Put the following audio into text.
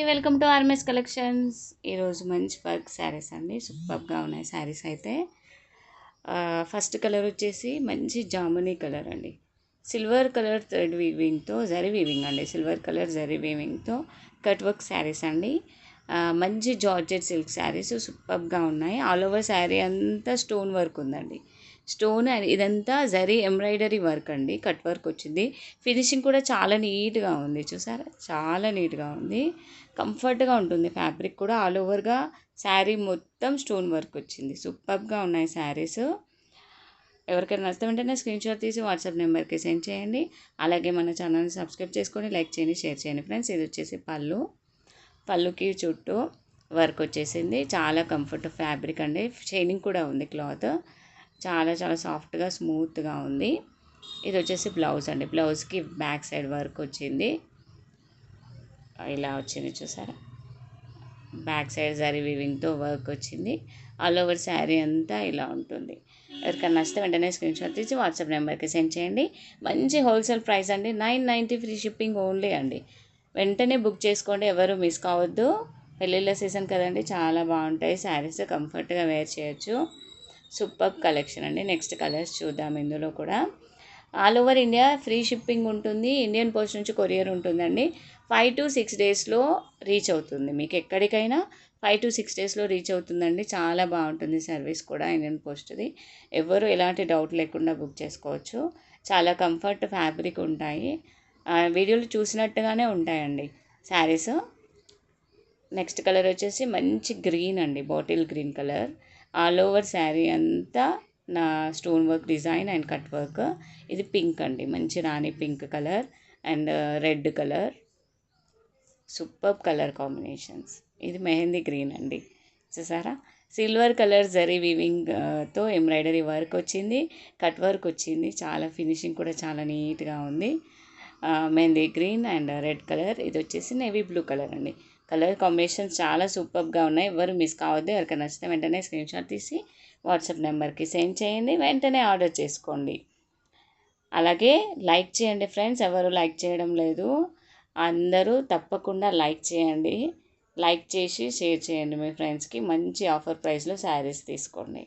Welcome to RMS collections. ఈరోజు మంచి work saris అండి, సూపర్గా ఉన్నాయి శారీస్ అయితే. ఫస్ట్ కలర్ వచ్చేసి మంచి జామునీ కలర్ అండి, సిల్వర్ కలర్ థ్రెడ్ వీవింగ్తో జరీ వీవింగ్ అండి, సిల్వర్ కలర్ జరీ వీవింగ్తో కట్ వర్క్ శారీస్ అండి. మంచి జార్జెట్ సిల్క్ శారీస్ సూపర్గా ఉన్నాయి. ఆల్ ఓవర్ శారీ అంతా స్టోన్ వర్క్ ఉందండి, స్టోన్ అండ్ ఇదంతా జరీ ఎంబ్రాయిడరీ వర్క్ అండి, కట్ వర్క్ వచ్చింది. ఫినిషింగ్ కూడా చాలా నీట్గా ఉంది, చూసారా చాలా నీట్గా ఉంది, కంఫర్ట్గా ఉంటుంది. ఫ్యాబ్రిక్ కూడా ఆల్ ఓవర్గా శారీ మొత్తం స్టోన్ వర్క్ వచ్చింది. సూపర్గా ఉన్నాయి శారీస్. ఎవరికైనా నచ్చితే వెంటనే స్క్రీన్ షాట్ తీసి వాట్సాప్ నెంబర్కి సెండ్ చేయండి. అలాగే మన ఛానల్ని సబ్స్క్రైబ్ చేసుకొని లైక్ చేయండి, షేర్ చేయండి ఫ్రెండ్స్. ఇది వచ్చేసి పళ్ళుకి చుట్టూ వర్క్ వచ్చేసింది. చాలా కంఫర్ట్ ఫ్యాబ్రిక్ అండి, షైనింగ్ కూడా ఉంది క్లాత్, చాలా చాలా సాఫ్ట్గా స్మూత్గా ఉంది. ఇది వచ్చేసి బ్లౌజ్ అండి, బ్లౌజ్కి బ్యాక్ సైడ్ వర్క్ వచ్చింది, ఇలా వచ్చింది చూసారా. బ్యాక్ సైడ్ జరీ వీవింగ్తో వర్క్ వచ్చింది. ఆల్ ఓవర్ శారీ అంతా ఇలా ఉంటుంది. ఎవరికైనా నచ్చితే వెంటనే స్క్రీన్ షాట్ తీసి వాట్సాప్ నెంబర్కి సెండ్ చేయండి. మంచి హోల్సేల్ ప్రైస్ అండి, 990 ఫ్రీ షిప్పింగ్ ఓన్లీ అండి. వెంటనే బుక్ చేసుకోండి, ఎవరు మిస్ కావద్దు. పెళ్ళిళ్ళ సీజన్ కదండి, చాలా బాగుంటాయి శారీస్, కంఫర్ట్గా వేర్ చేయొచ్చు. సూపర్ కలెక్షన్ అండి. నెక్స్ట్ కలర్స్ చూద్దాం. ఇందులో కూడా all over India free shipping ఉంటుంది. ఇండియన్ పోస్ట్ నుంచి కొరియర్ ఉంటుందండి. 5 to 6 డేస్లో రీచ్ అవుతుంది, మీకు ఎక్కడికైనా 5 to 6 డేస్లో రీచ్ అవుతుందండి. చాలా బాగుంటుంది సర్వీస్ కూడా ఇండియన్ పోస్ట్ది. ఎవరు ఎలాంటి డౌట్ లేకుండా బుక్ చేసుకోవచ్చు. చాలా కంఫర్ట్ ఫ్యాబ్రిక్ ఉంటాయి, వీడియోలు చూసినట్టుగానే ఉంటాయండి శారీస్. నెక్స్ట్ కలర్ వచ్చేసి మంచి గ్రీన్ అండి, bottle green colour. All over sari అంతా నా stone work design and cut work. ఇది పింక్ అండి, మంచి రాణి pink colour and red colour, super colour combinations. ఇది మెహందీ గ్రీన్ అండి, చూసారా. సిల్వర్ కలర్ జరీ వీవింగ్తో ఎంబ్రాయిడరీ వర్క్ వచ్చింది, కట్ వర్క్ వచ్చింది. చాలా ఫినిషింగ్ కూడా చాలా నీట్గా ఉంది. Mehndi green and red colour. ఇది వచ్చేసి నేవీ బ్లూ కలర్ అండి. కలర్ కాంబినేషన్స్ చాలా సూపర్గా ఉన్నాయి, ఎవరు మిస్ కావద్దు. ఎవరికైనా నచ్చితే వెంటనే స్క్రీన్ షాట్ తీసి వాట్సాప్ నెంబర్కి సెండ్ చేయండి, వెంటనే ఆర్డర్ చేసుకోండి. అలాగే లైక్ చేయండి ఫ్రెండ్స్, ఎవరు లైక్ చేయడం లేదు, అందరూ తప్పకుండా లైక్ చేయండి. లైక్ చేసి షేర్ చేయండి మీ ఫ్రెండ్స్కి. మంచి ఆఫర్ ప్రైస్లో శారీస్ తీసుకోండి.